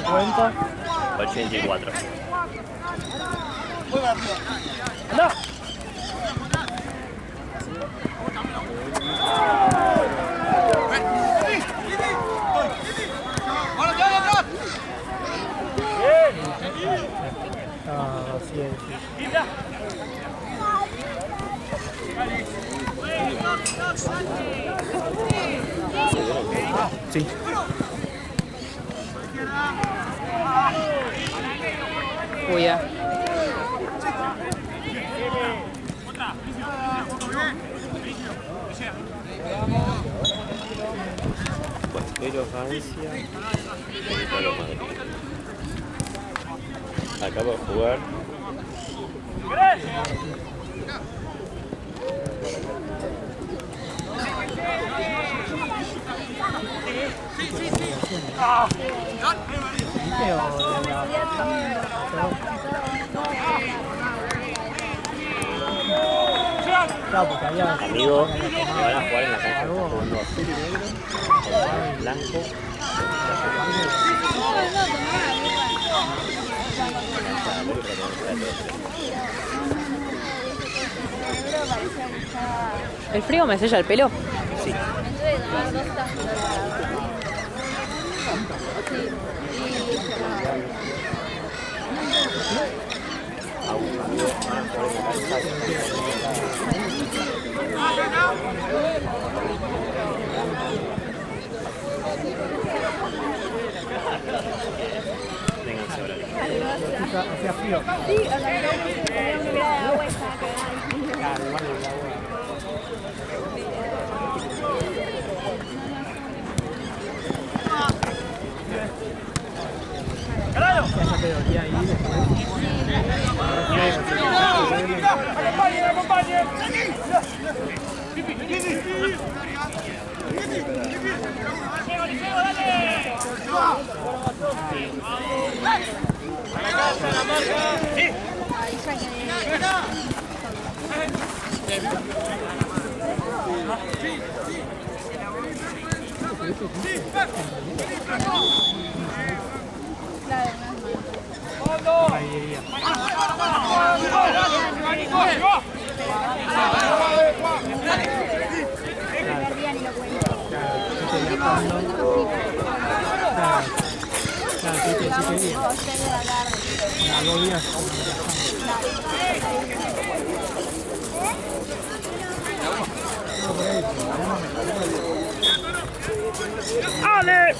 50. 84. ¡No! Ah, sí. Sí. Uy, ya. Pero Francia. Acaba de jugar. Claro, porque había... Amigos, que van a jugar en la cancha. Jugando azul y negro. Blanco. ¿El frío me sella el pelo? Sí. Hacía frío. Sí, o sea, que de agua estaba cagada. Claro, igual el agua. Ya se quedó ahí ¡Ale!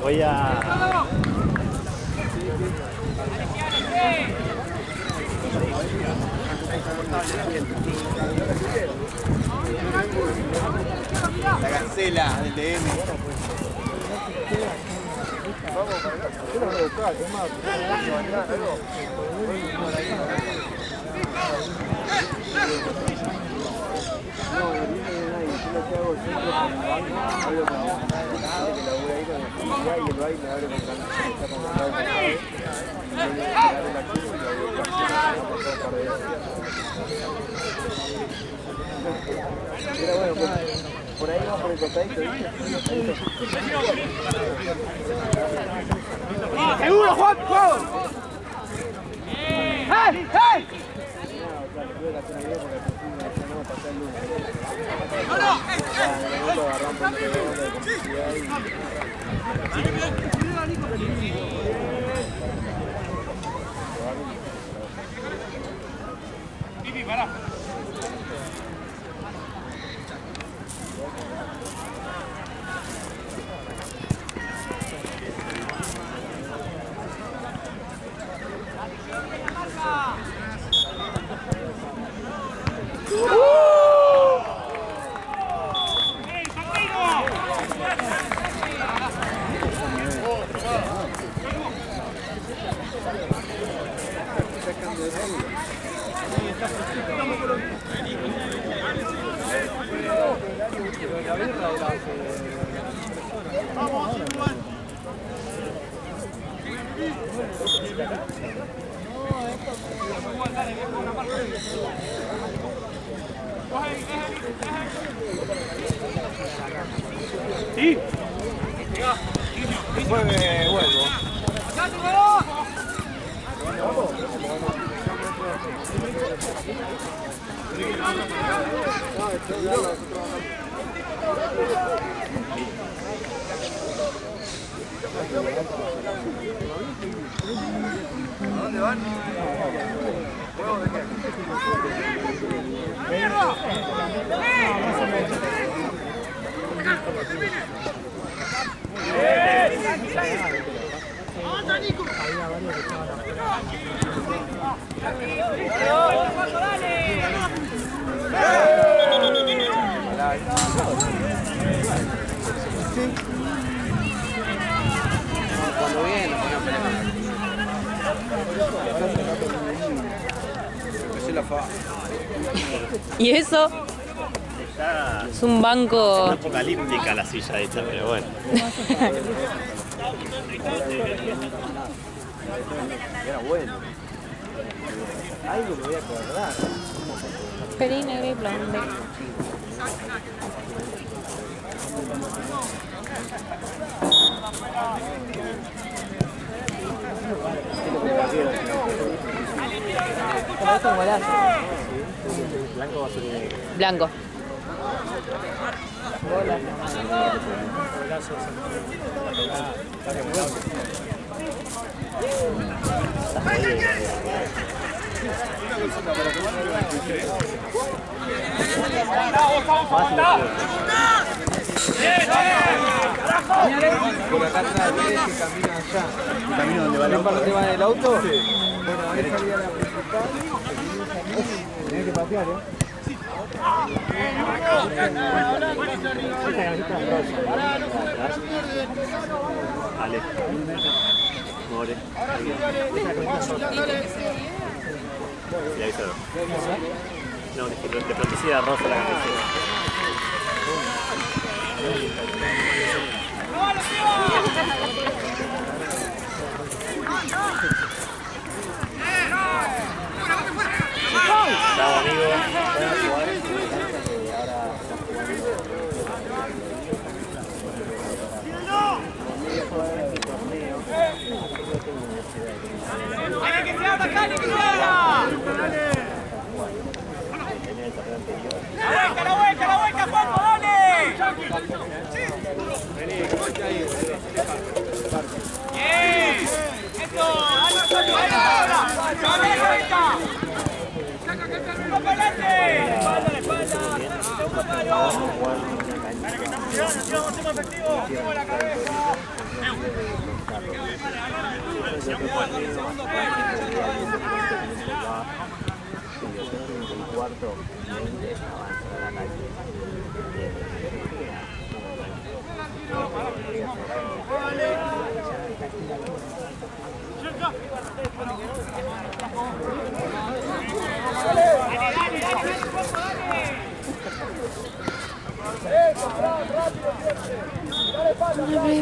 Voy a... La cancela del DM. Por ahí vamos por el costadito. ¡Seguro, Juan! ¡Juan! ¡Hey! ¡Hey! la tonalidad porque al principio me decía no, pasá el lunes. Lo agarramos por el de complicidad Pipi, pará. Sí. Después vuelvo. ¿A dónde van? ¿Juego de qué? Cuando viene, nos ponemos la fa. ¿Y eso? Está Es un banco. apocalíptica la silla esta, pero bueno. Era bueno. Algo me voy a acordar. Peri negro y blonde. Blanco o azul y negro. Blanco. Por acá atrás, ¿ves que camina allá? ¿El camino donde va el auto? ¿Para dónde va el auto? Sí. Bueno, ahí salía la principal. Tenés que pasear, ¿eh? Ale. More. Le avisaron. No, de protegida rosa la camiseta. Chao, amigo. ¡La vuelta, Paco, dale! ¡Bien! ¡Eso! ¡Dale, vuelta! ¡Vamos para adelante! ¡Espalda, la espalda! ¡Dale, que estamos llegando! ¡Sí, vamos a ser más efectivos! ¡Mueve la cabeza!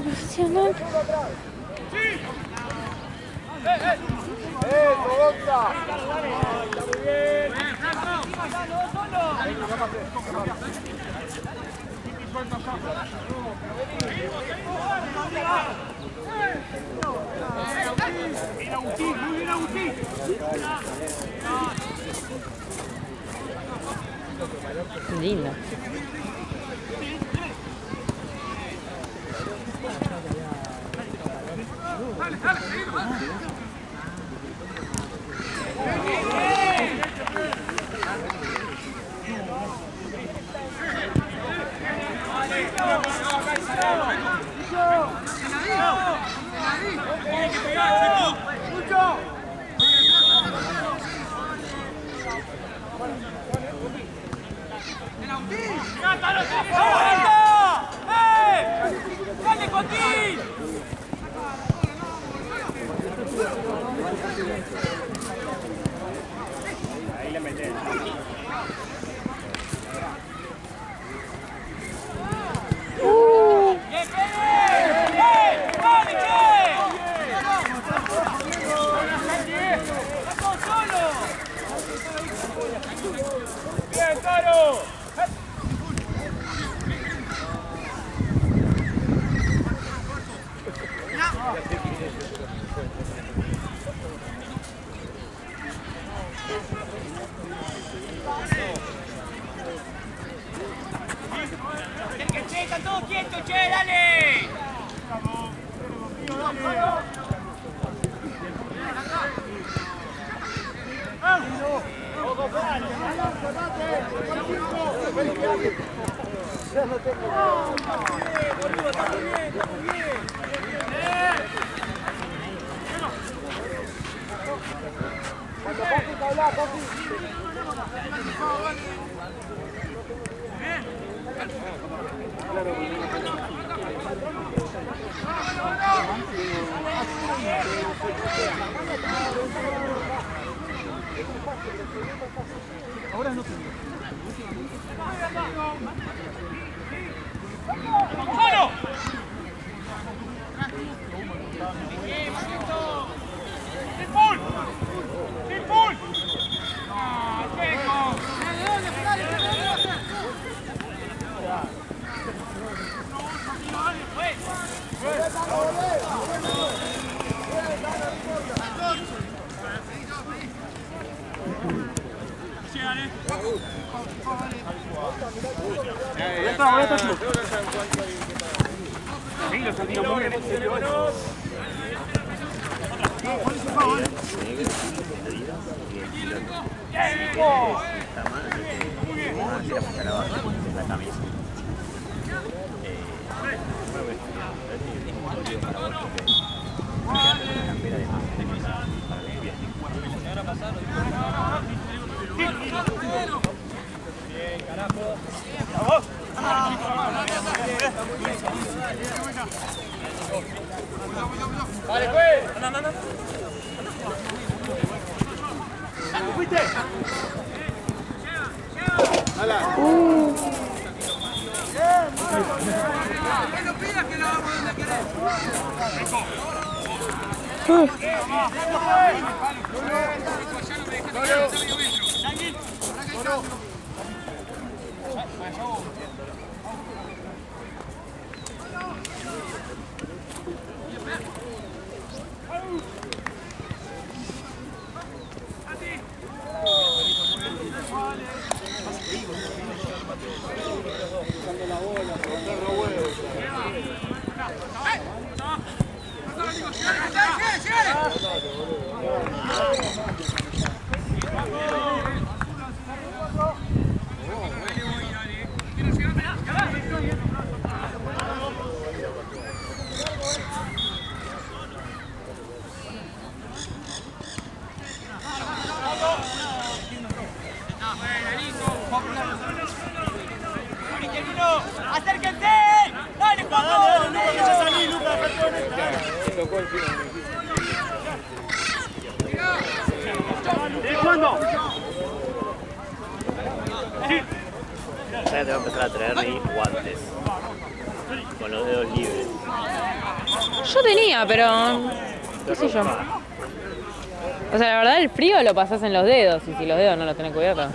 Profesional. Linda. ¡Dale, Joaquín! Ahí le metés. ¡Bien, ¡vale, solo! ¡Bien, Toro! ¡Che, está todo quieto, che, dale! Ahora no tengo. ¡Solo! ¡Impul! ¡Impul! ¡Ah, Checo! Vale, pues. Anda. ¡Fuiste! No pidas que lo vamos donde querés. ¡Acérquense! ¡Dale, Juan! ¡Dale, ya salí, Lucas! ¿Cuándo? Sí. Ya te va a empezar a traer ahí guantes. Con los dedos libres. Yo tenía, pero... qué sé yo. O sea, la verdad el frío lo pasás en los dedos, y si los dedos no los tenés cubiertos.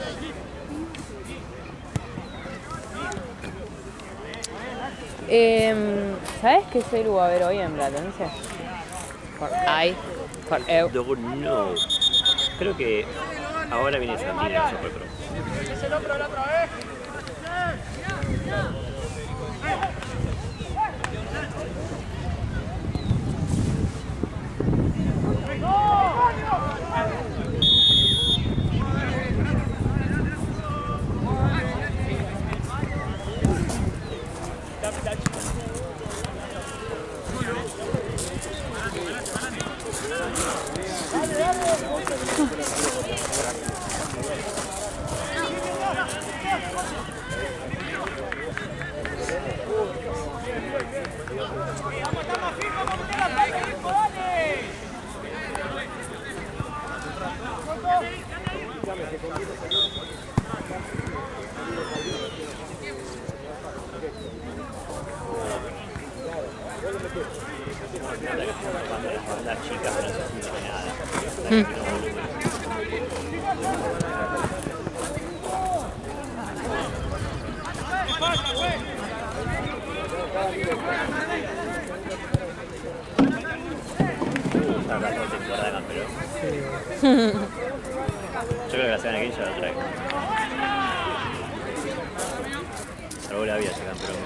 ¿Sabes qué celu va a haber hoy en Platense? No. Creo que ahora viene Santini en el Super Pro. ¿Es el otro de la otra vez? Las chicas no se sienten nada. La temporada de campeón. Yo creo que la semana que viene ya lo traigo. Salvo la vida ese campeón.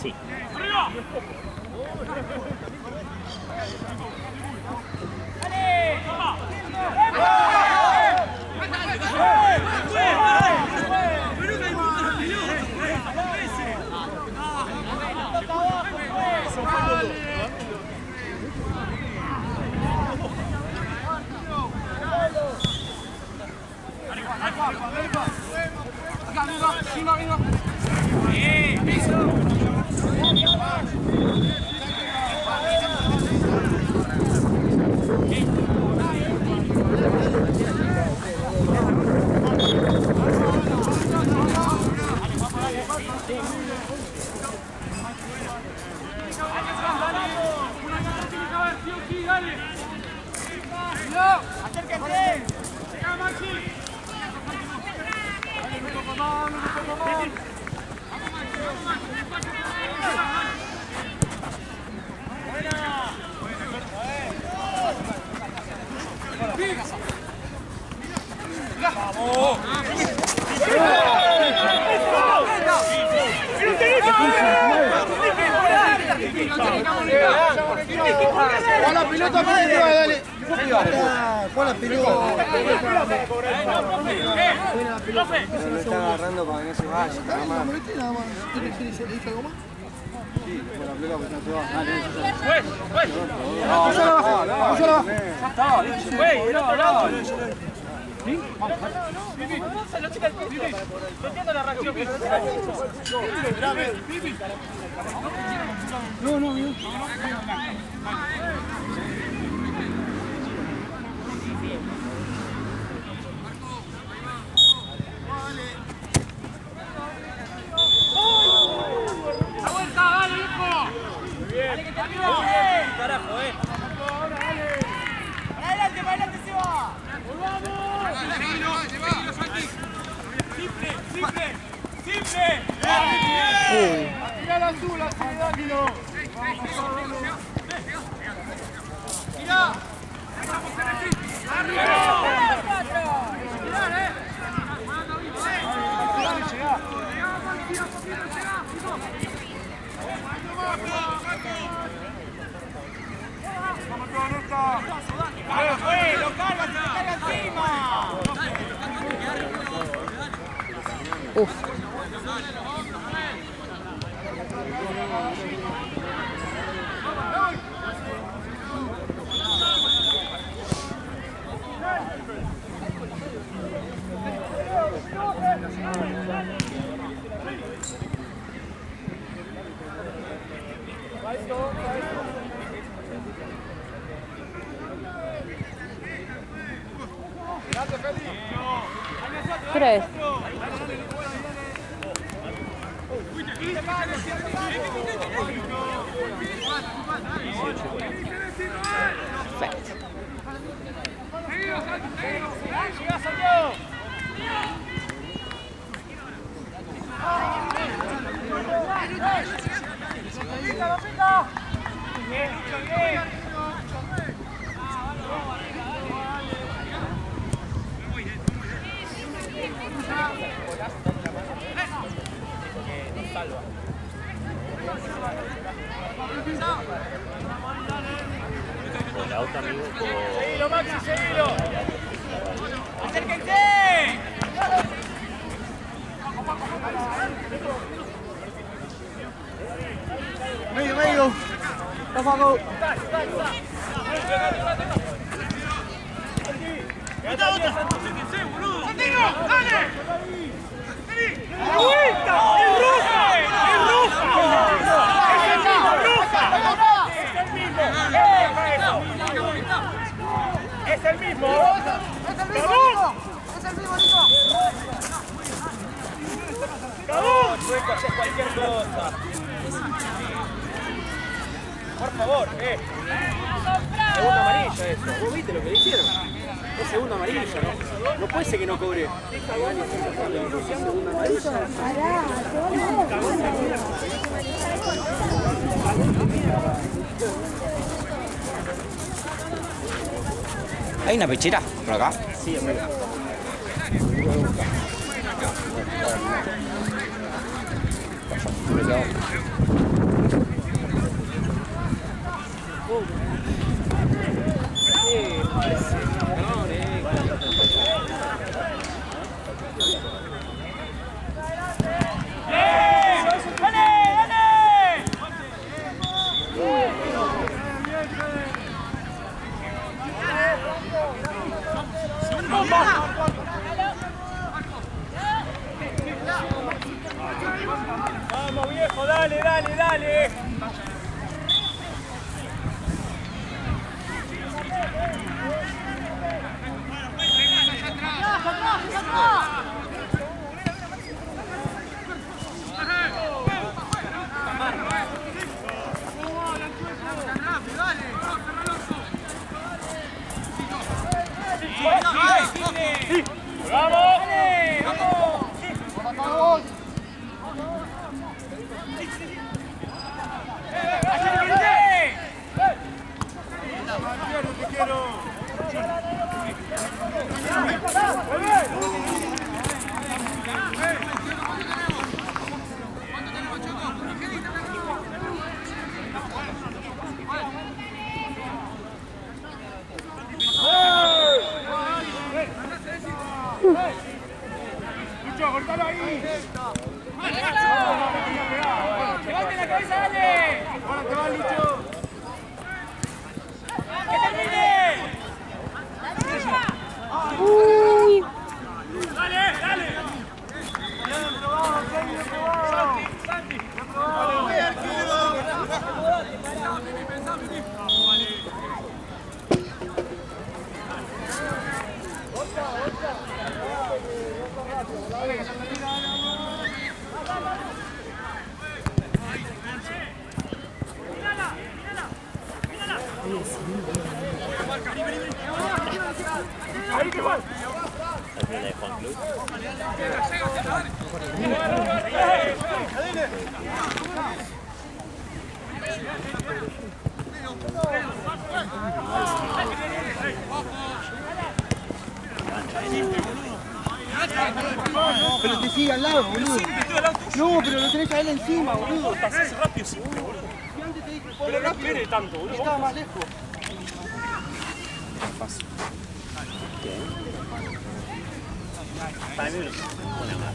Sí. Juega la pelota, dale. Juega la pelota. Lo está agarrando para que no se vaya, nada más. ¿Dice algo más? Sí, con la pelota porque no se va. ¿Qué hora es? Perfecto. ¡Llega, Santiago! ¡Pica, pica! Bien, bien. Por auto, amigo, por... Seguilo, Maxi, seguilo. ¡Acérquense! Medio, medio. Está Faco. ¡Acérquense, boludo! ¡Santiago, dale! ¡La vuelta! ¡Es roja! ¡Es roja! ¡Es el mismo, roja! ¡Es el mismo! ¡Es el mismo! ¡Cabón! ¡Cabón! Puedes hacer cualquier cosa. Por favor, segunda amarilla eso. ¿Vos viste lo que le hicieron? Es segunda amarilla, ¿no? No puede ser que no cobre. Segunda amarilla. ¿Hay una pechera por acá? Sí, amigo. Vamos, viejo, dale, dale, dale. ¡Vamos! Lucho, cortalo ahí. ¡Levante la cabeza, dale! Ahora te va, Lucho. ¡Que termine! Uy. ¡Dale, dale! Santi, Santi. Ahí que va. La tienda de Juan Cruz. Pero te sigue al lado, boludo. No, pero lo tenés a él encima, boludo. Estás rápido siempre, boludo. Pero no espere tanto, boludo. Estaba más lejos. Para mí, una más.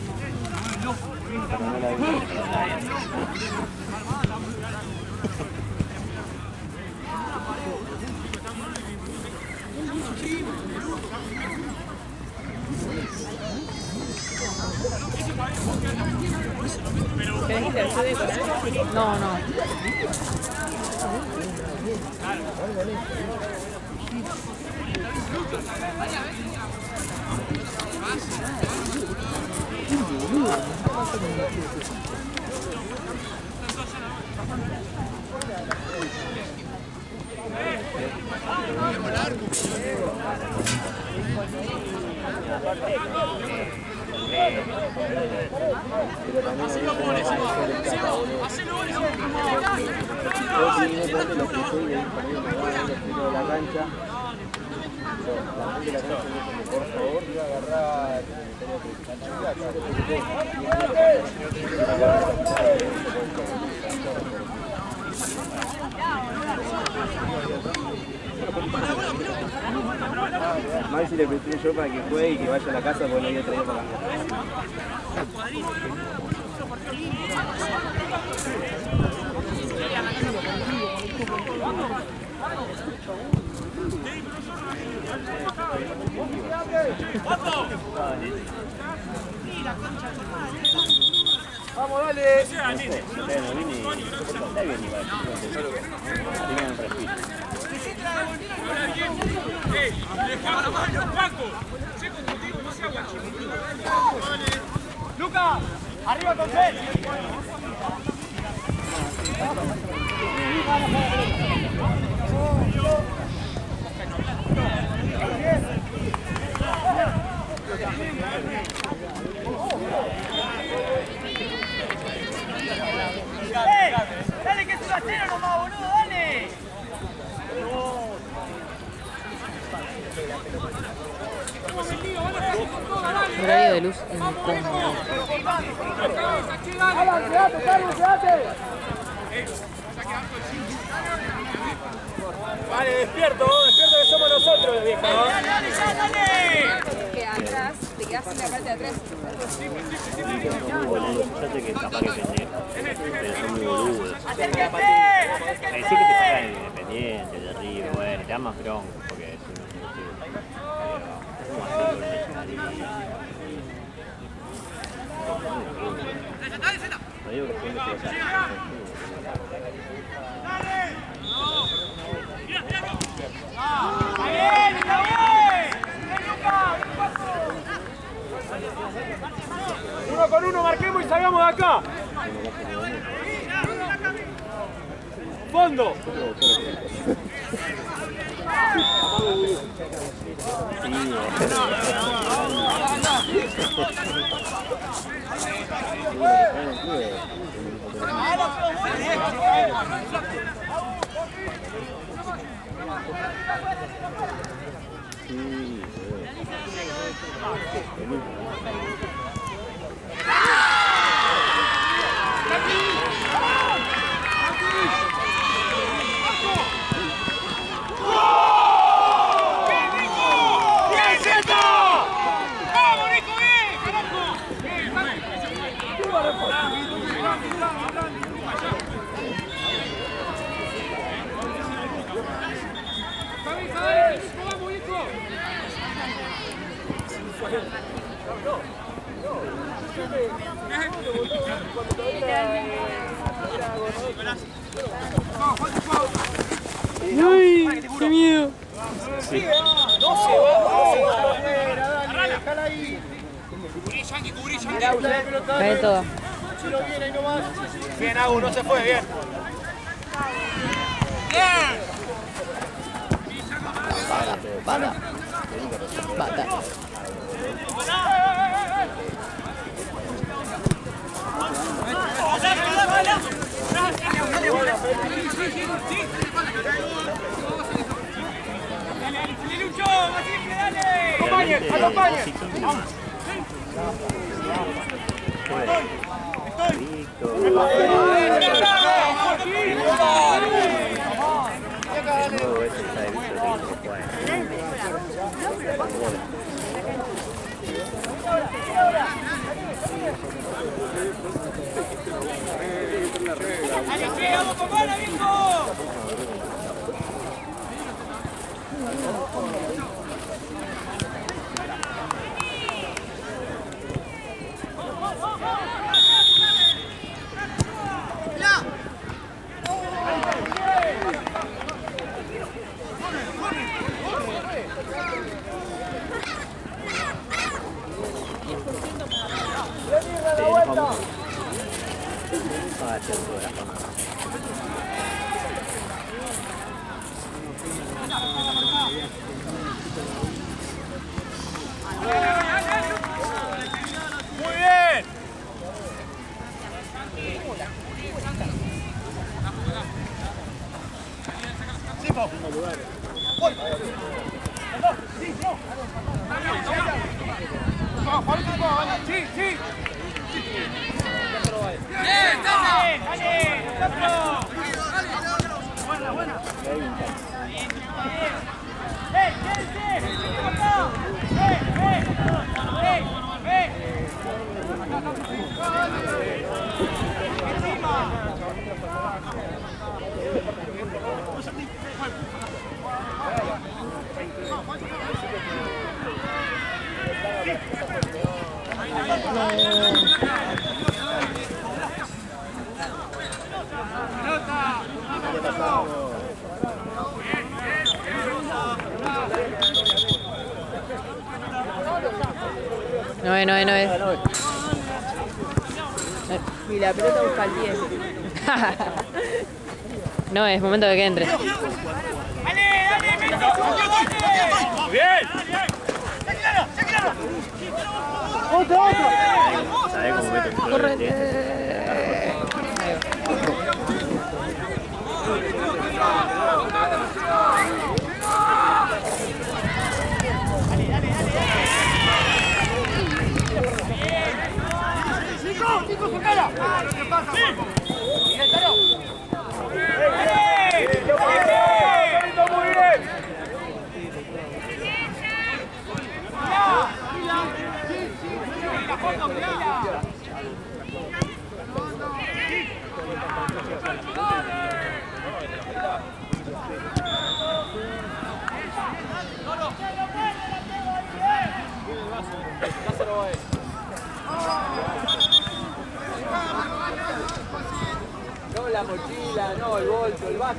¿Querés que te ayude con él? No, no. Maxi le presté yo para que juegue y que vaya a la casa porque no había traído para cambiar. Vamos, dale. Está bien igual. Tiene un respiro. Lucas, arriba con él. Dale que es un acero nomás, boludo, dale. Horario de luz incómodo. Vale, despierto que somos nosotros, viejo. Que atrás, te quedas en la parte de atrás. Fíjate que capaz que pendejo, pero son muy boludos. ¡Acérquate! Ahí sí que te sacan el Independiente, de arriba, bueno, te dan más bronco porque es un así con no digo que siempre se vaya. Uno con uno, marquemos y salgamos de acá. Fondo. ¡Uy! ¡Qué miedo! No se va. Dale, déjala ahí. Cae todo. Bien, Agu, no se fue, bien. Bata. Bata. Acompañen. Vamos. a esta altura, ¿no? Muy bien. Sí, Pau. Sí, sí. Bien, dale, dale. Buena, buena. No es. Y la pelota busca el 10. No es momento de que entre. Muy bien. Otro. ¿Sabés cómo mete un color en el diente? Chico, sacala. ¿Qué pasa? Muy bien. No la mochila, no el bolso, el vaso.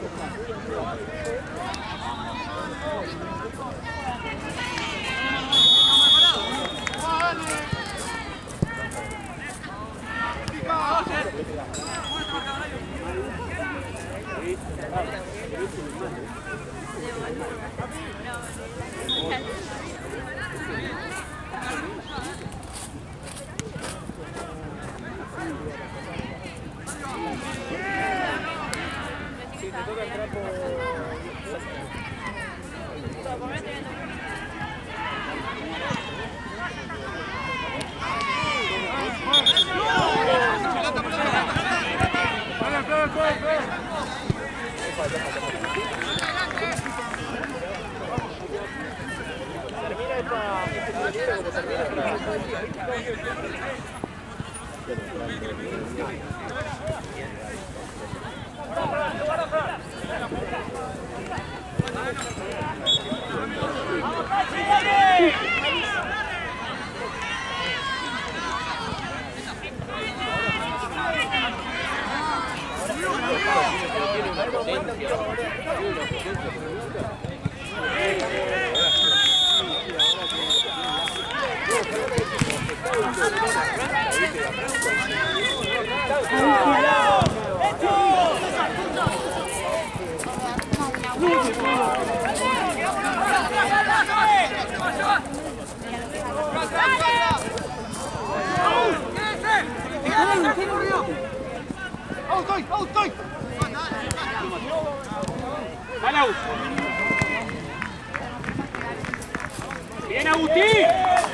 ¡Estoy! ¡Bien, Agustín!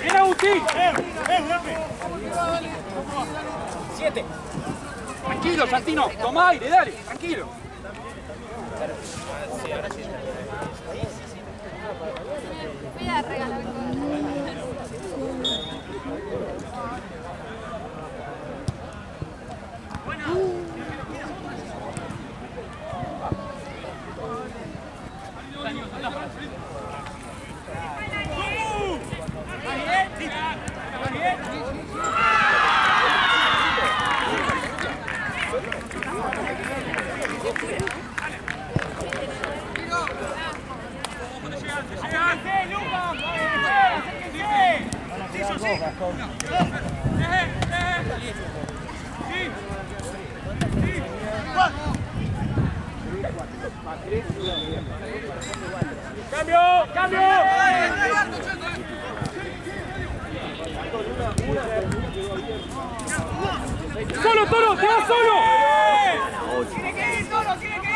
¡Bien, Agustín! 7. Tranquilo, Santino. Toma aire, dale. Tranquilo. Mira, regalo. ¡Cambio! ¡Cambio! ¡Solo, Toro! ¡Te vas solo! Tiene que ir solo, tiene que ir.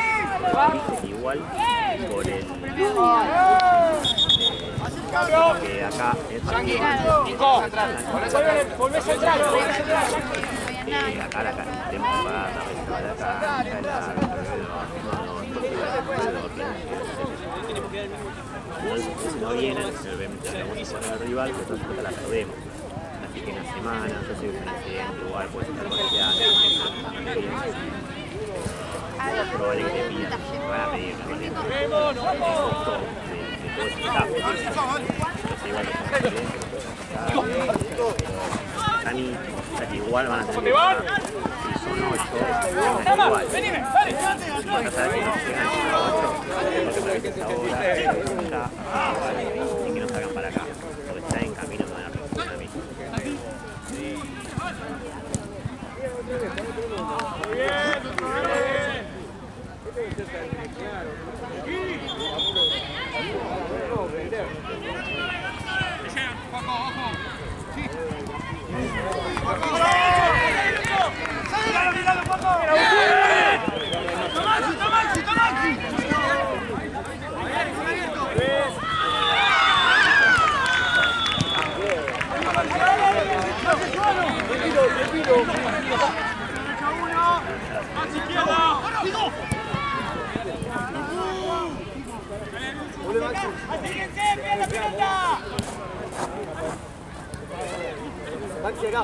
Igual por el que acá es Volvés a entrar. acá la temporada de acá si no vienen, obviamente la vamos a poner al rival, que nosotros la perdemos. Así que en la semana, yo sé que un accidente igual puede estar golpeando. Es probable que te pidan, te van a pedir que te costo de todo ese staff. Entonces igual los accidentes, están igual van a tener que pagar. Si son 8, están igual. Venime, dale. Vas a saber que no llegan a 8, porque me viste ahora, y que no salgan para acá, porque están en camino de la persona misma. Muy bien, Maxi acá.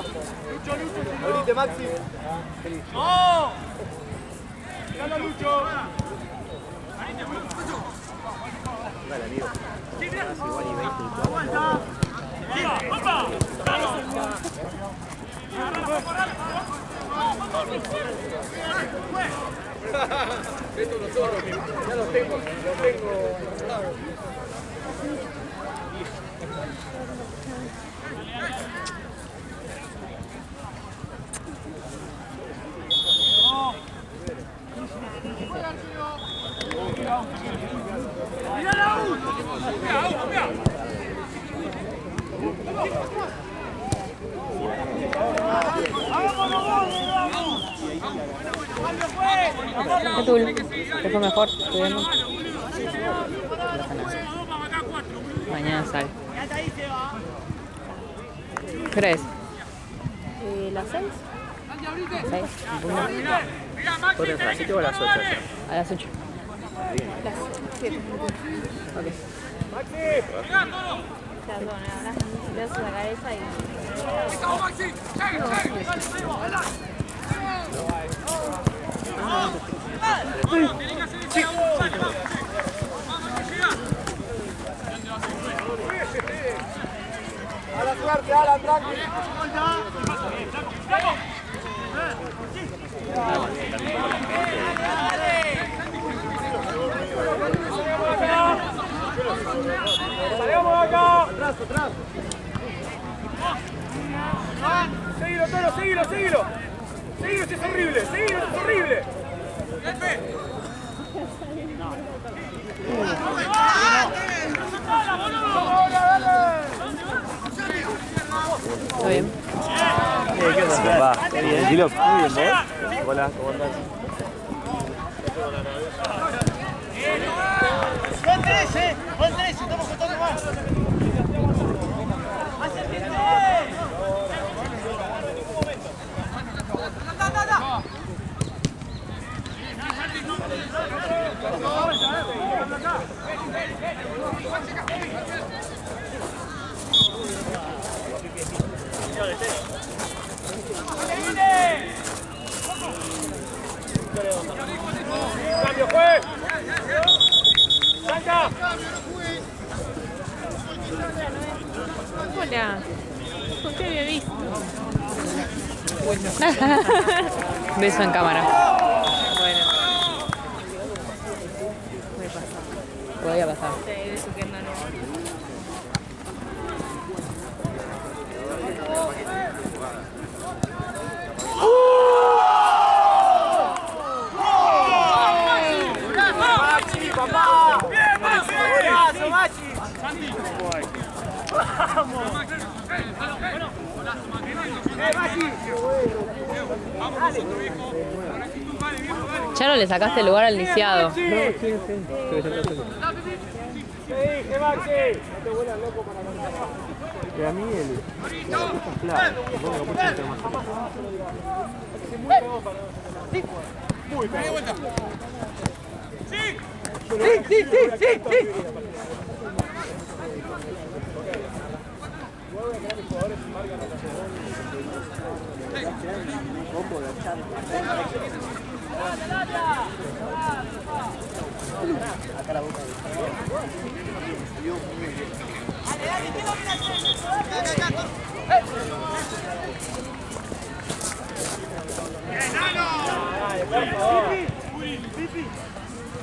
Ahorita Maxi. ¡Oh! ¡Gana Lucho! Vale, amigo. Igual y 24. ¡Opa! Esto no solo, ya los tengo. Betul, te fue mejor, estudiando. Mañana sale. ¿Qué hora es? ¿Las 6? 6. ¿Vos tenés a las 7 o a las 8? A las 8. Las 7. Ok. Perdón, ahora necesito sacar esa y... A la suerte, Alan, tranqui. ¡Salgamos acá! Atrás. ¡Seguilo, Toro! ¡Seguilo! ¡Seguilo, si es horrible! ¡Seguilo, es horrible! ¿Está bien? ¿Qué onda? Va, tranquilo. Muy bien, ¿vos? Hola, ¿cómo andás? ¡Buen 13! ¡Estamos contando más! ¡Cambio, juez! ¡Blanca! Hola. ¿Por qué había visto? Beso en cámara. Bueno. Podría pasar. Beso que no. Ya no le sacaste el lugar al lisiado. Y a mí claro, supongo que mucho entre más.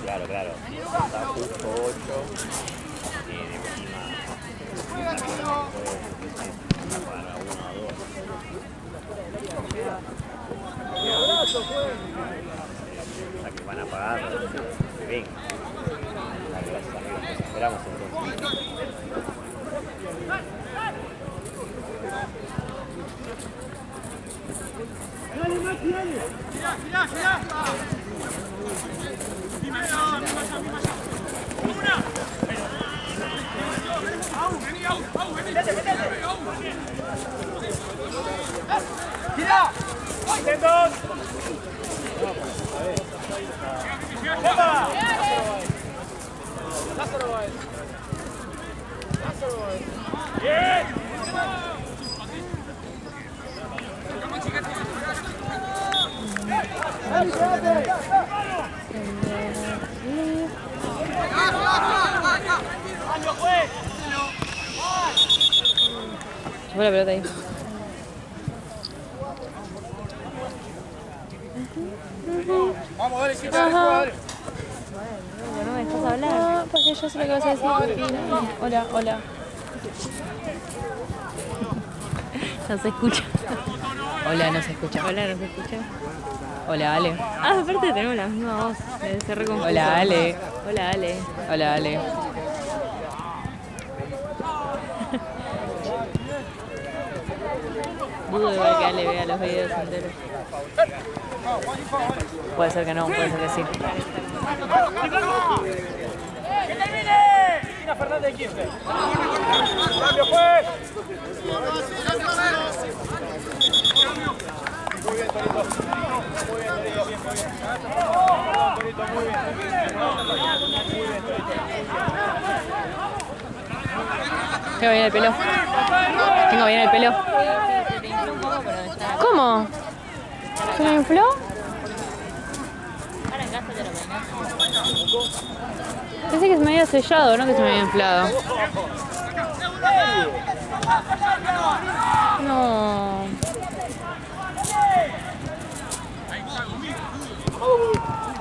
Claro, claro. Está justo 8 y de última que van a pagar, que ven. Gracias amigos, nos esperamos entonces. Se fue la pelota ahí. Vamos, dale, sí, Ajá. dale. No me dejas hablar. No, porque yo sé lo que vas a decir. Hola, hola. No se escucha. Hola, no se escucha. Hola, ¿no se escucha? Hola, Ale. Ah, aparte tenemos la misma voz. Debe ser re confuso. Hola, Ale. Hola, Ale. Hola, Ale. Dudo igual que Ale vea los videos enteros. Puede ser que no, puede ser que sí. ¡Que termine! Tina Fernández de Kirchner. ¡Cambio, juez! Muy bien, Torito. Muy bien, Torito. Bien, muy bien. Torito, muy bien. Muy bien, Torito. Tengo bien el pelo. Tengo bien el pelo. ¿Cómo? ¿Se me infló? Ahora en casa te lo peinas. Pensé que se me había sellado, no que se me había inflado. No.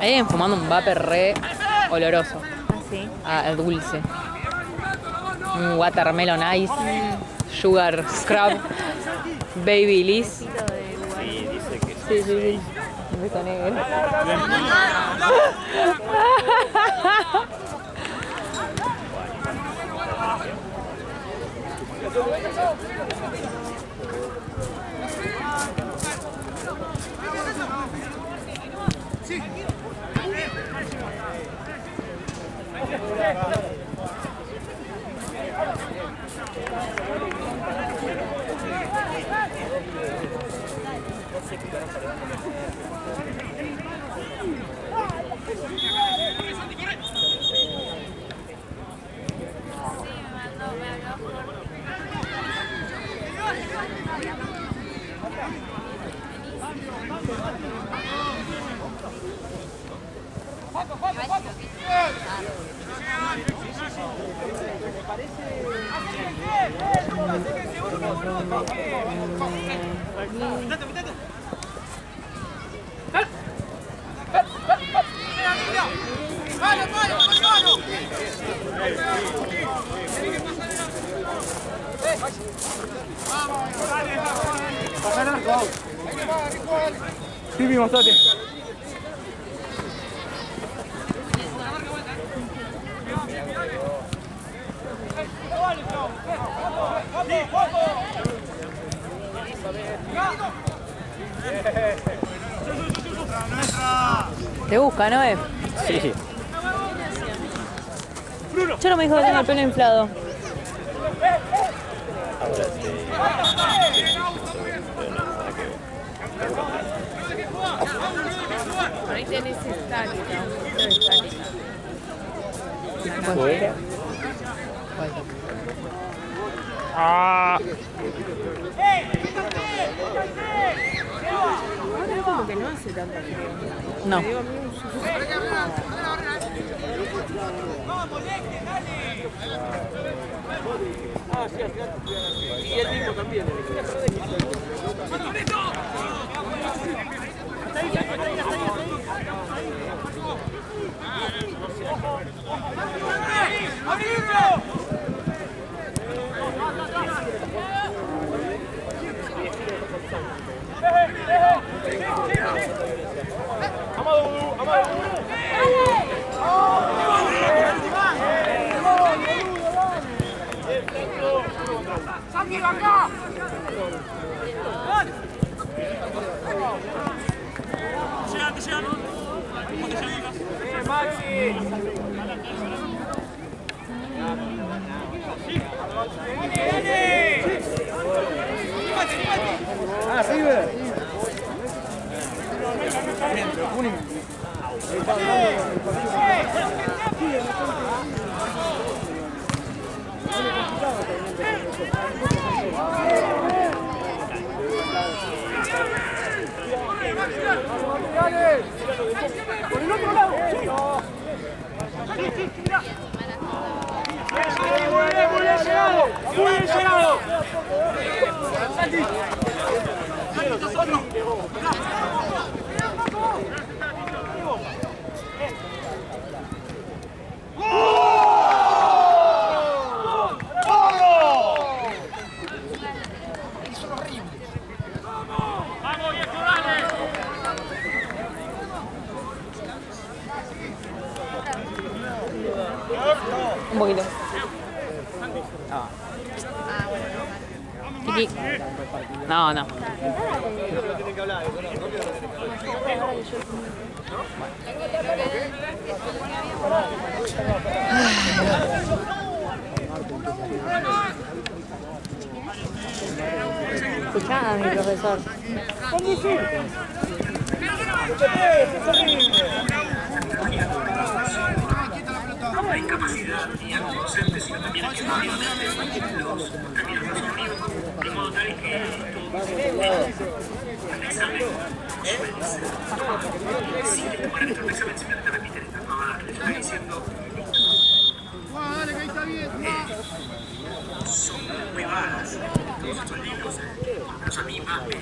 Hay alguien fumando un vapor re oloroso. Así. A dulce. Un watermelon ice. Sugar scrub. Baby Liz. Sí, dice que Sí, sí, sí. Un beso negro. Pipi, mostrate. ¿Te busca, no es? Sí. Yo no me dijo que tenía el pelo inflado. Ahora sí. Ahí tenés estática, un poquito de estática. Fuera. Ah. Ahora como que no hace tanto frío. No. Me digo a mí un Y el mismo también. Ah, River. Por el otro lado. Sí, mira. Muy bien llegado. Muy bien llegado. Un poquito. Tiki. No, no. Escuchá a mi profesor. La incapacidad y a los docentes, sino también a quienes los terminan con sus amigos, de modo tal que al examen si te toman el examen siempre te repiten estas pavadas que les estoy diciendo. Son muy vagas. Todos estos libros, pero a mí más me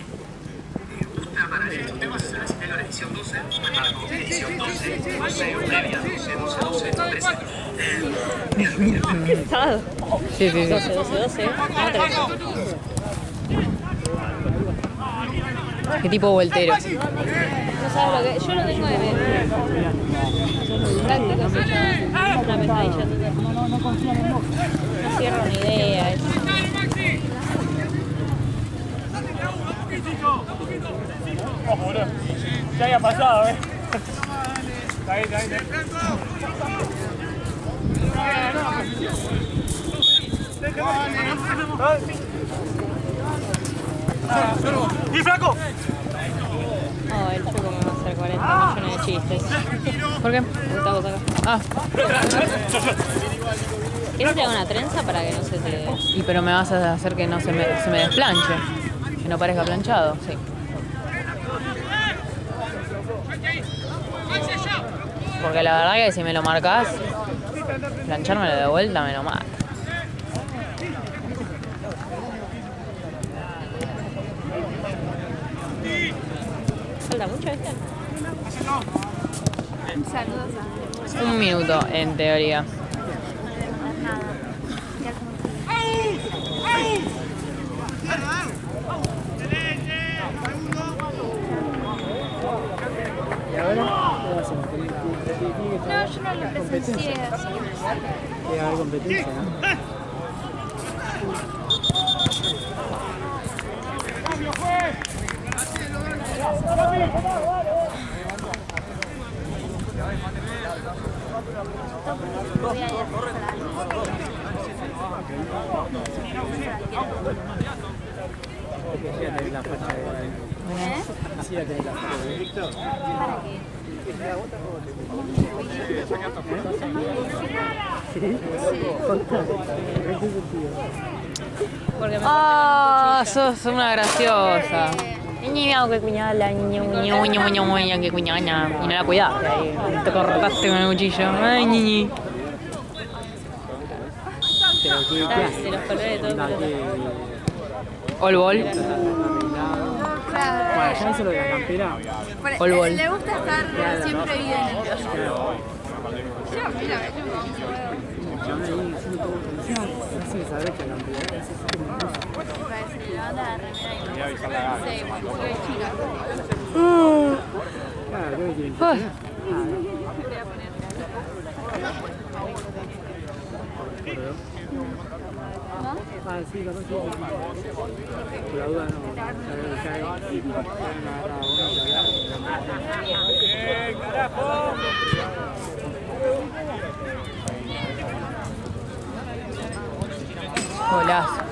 gusta para leer. Usted va a hacer la cita de la edición 12, edición 12, museo, media, 12, 13. Qué pesado. Sí, sí, sí. 12, 12. Qué tipo voltero. No sabes lo que. Yo lo tengo de práctico, una pesadilla total. No cierro ni idea. Ojo, boludo. Ya había pasado, Está ahí. ¡Y flaco! Oh, el choco me va a hacer 40 millones de chistes. ¿Por qué? Porque está acá. Ah. ¿Quieres que te haga una trenza para que no se te... Y pero me vas a hacer que no se me desplanche. Que no parezca planchado, sí. Porque la verdad que si me lo marcas, planchármelo de vuelta me lo mata. Falta mucho, ¿viste? Saludos a 1 minuto, en teoría. nada. ¿Y ahora? ¿Qué va a hacer? No, yo no lo presencié, así que no sé. Tiene que haber competencia, ¿no? Voy a ir a la facha de sí, la tenés la facha de Víctor. ¿Para qué? Porque me Ah, sos una graciosa. Niña, que cuñada, niña, que cuñada. Y no la cuidaste ahí. Te cortaste con el cuchillo. Ay, niñi. de los colores de todo. Ol bol. Bueno, ya hizo lo de la campera. Ol bol. Le gusta estar siempre bien en el kiosco. Yo, mira, me Yo ahí haciendo todo. Encima, no sé si sabés que la campera es como un curso. parece que levanta la remera y no. Sí, bueno, porque es chica. Claro, creo que tiene que Ay. Ah, sí, capaz que por la duda no. Cae. ¡Bien, carajo! Golazo.